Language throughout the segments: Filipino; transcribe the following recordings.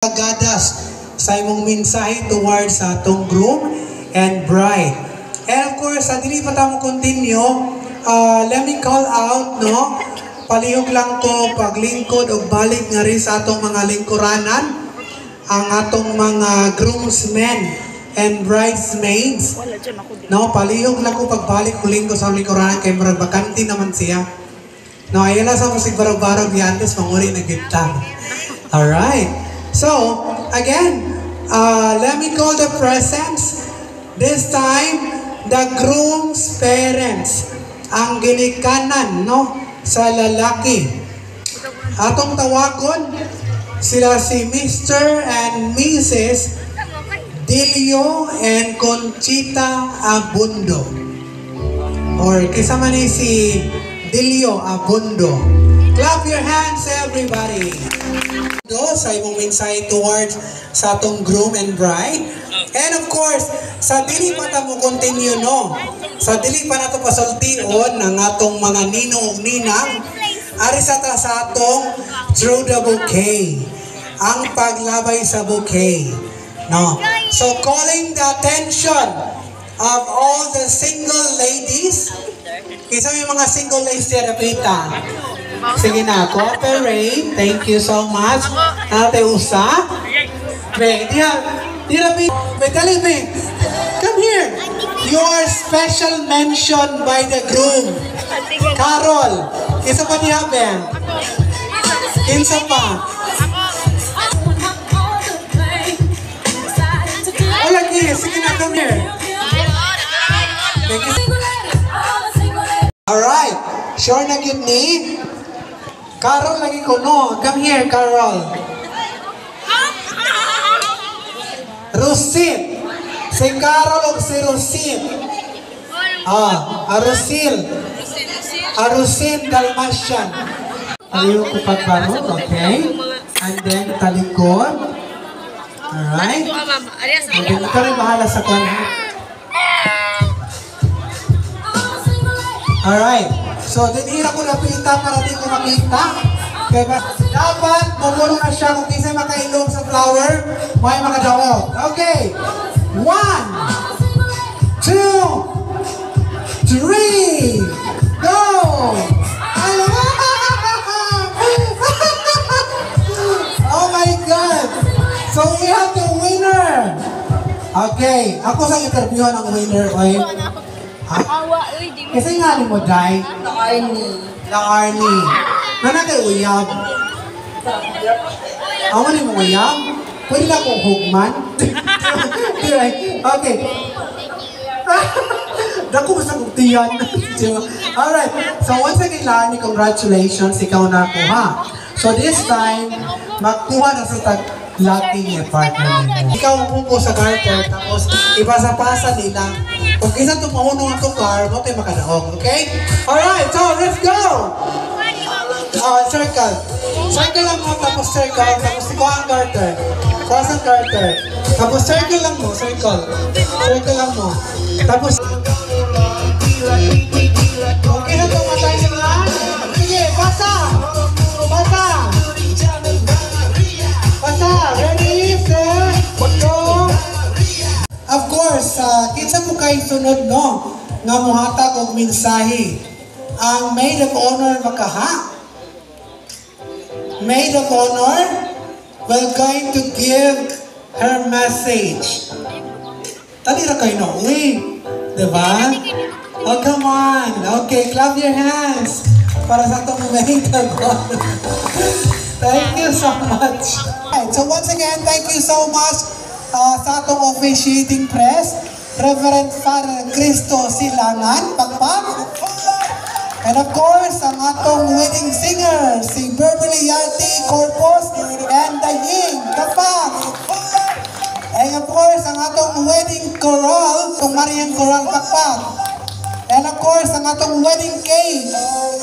Gadas sa imong mensahe towards sa atong groom and bride. And of course, dili pa ta mo continue, let me call out, no? Palihog lang ko paglingkod o balik nga rin sa atong mga lingkuranan, ang atong mga groomsmen and bridesmaids. No, palihog lang ko pagbalik ko lingkod sa lingkuranan kay murag bakanti naman siya. No, ayun lang sa musik barog-barog yantes manguri na kita. Alright. So, again, let me call the presents. This time, the groom's parents. Ang ginikanan, no, sa lalaki. Atong tawagon, sila si Mr. and Mrs. Dilio and Conchita Abundo. Or kisama ni si Dilio Abundo. Clap your hands, everybody. Sa imong mensahe towards sa atong groom and bride. And of course, sa dili pa ta mo continue, no? Sa dili pa nato pasultion ng atong mga ninong ug ninang, ari sa atong through the bouquet. Ang paglabay sa bouquet. No? So calling the attention of all the single ladies. Isa may mga single ladies na napita. Sige na, cooperate. Thank you so much. Ate Usa. Wait, wait, tell me. Come here. You are special mentioned by the groom. Carol. Isa pa niya, Ben. Isa pa. Oh, lagi. Sige na, come here. Thank you. Alright. Sure na yun ni? Carol lagi ko, no? Come here, Carol. Rusit. Si Carol o si Rusit? Arusil. Arusin Dalmatian. Aliw ko pagbarot, okay? And then, talikod. Alright? And then, ito rin bahala sa kanya. Alright. So, dinira ko napita para di ko makita. Kaya dapat magulo na siya kung kisay makailog sa flower, may makadawag. Okay. 1, 2, 3, go! Oh my God! So, we have the winner. Okay. Ako sa interviewan ang winner. Okay? Kasi nga ni mo, Day? Na Arnie. Na kay uyab. Ako ni mo uyab? Pwede na akong hugman? Okay. Dako ba sa kuktiyan? Alright. So once again, Arnie, congratulations. Ikaw na ako, ha? So this time, magkuha na sa tag-lucky niya partner nila. Ikaw ang pupo sa garter, tapos ipasa-pasa nila. Kung kisa tumahunong ang car, mo tayo makadaog, okay? Alright, so let's go! Circle. Circle lang mo, tapos circle, tapos ikaw ang garter. Tapos ang garter. Tapos circle lang mo, circle. Circle lang mo. Tapos, kung kisa tumatay sila, sige, pasa! Pasa! Pasa! Ready, set, go! Of course, kinsa mo kayo sunod, no? Nga muhatag og mensahe. Ang maid of honor makaha. Maid of honor will going to give her message. Tali ra kayo, no? Uy, diba? Oh, come on. Okay, clap your hands para sa itong maid of honor. Thank you so much. Right, so once again, thank you so much sa atong officiating press, Reverend Father Cristo Silangan, pagpag. And of course, ang atong wedding singer, si Beverly Yarte Corpus and the Ying, kapag. And of course, ang atong wedding choral, itong Marian Choral, kapag. And of course, ang atong wedding cake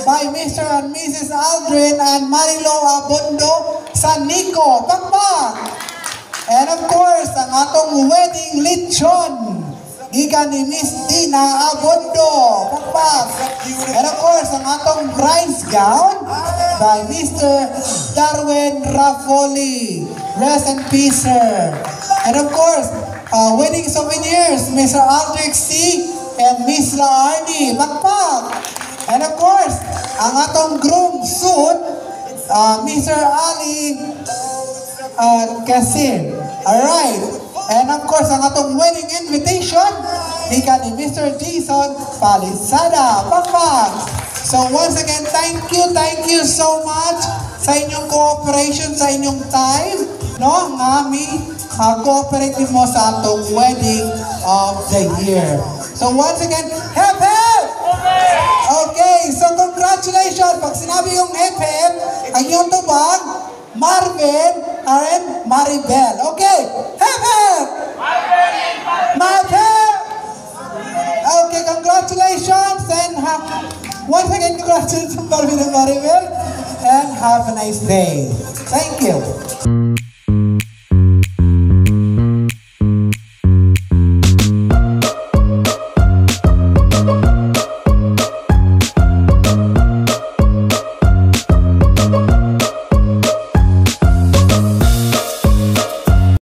by Mr. and Mrs. Aldrin and Marilo Abundo sa Nico, pagpag. And of course, ang atong wedding lechon, gikan ni Miss Dina Abundo. Pagpag. And of course, ang atong bride's gown by Mr. Darwin Rafoli. Rest in peace, sir. And of course, wedding souvenirs, Mr. Aldrich C. and Miss Laarni. Magpag! And of course, ang atong groom suit, Mr. Ali Kasim. Alright. And of course, ang atong wedding invitation, ika ni Mr. Jason Palisada. Magpag! So once again, thank you so much sa inyong cooperation, sa inyong time, no? Ngami, cooperate mo sa atong wedding of the year. So once again, hep hep! Okay, so congratulations! Pag sinabi yung hep hep, ang iyong tubag, Marvin and Maribel. Okay, hep hep! Marvin! Okay, congratulations and once again, congratulations to Marvin and Maribel and have a nice day. Thank you.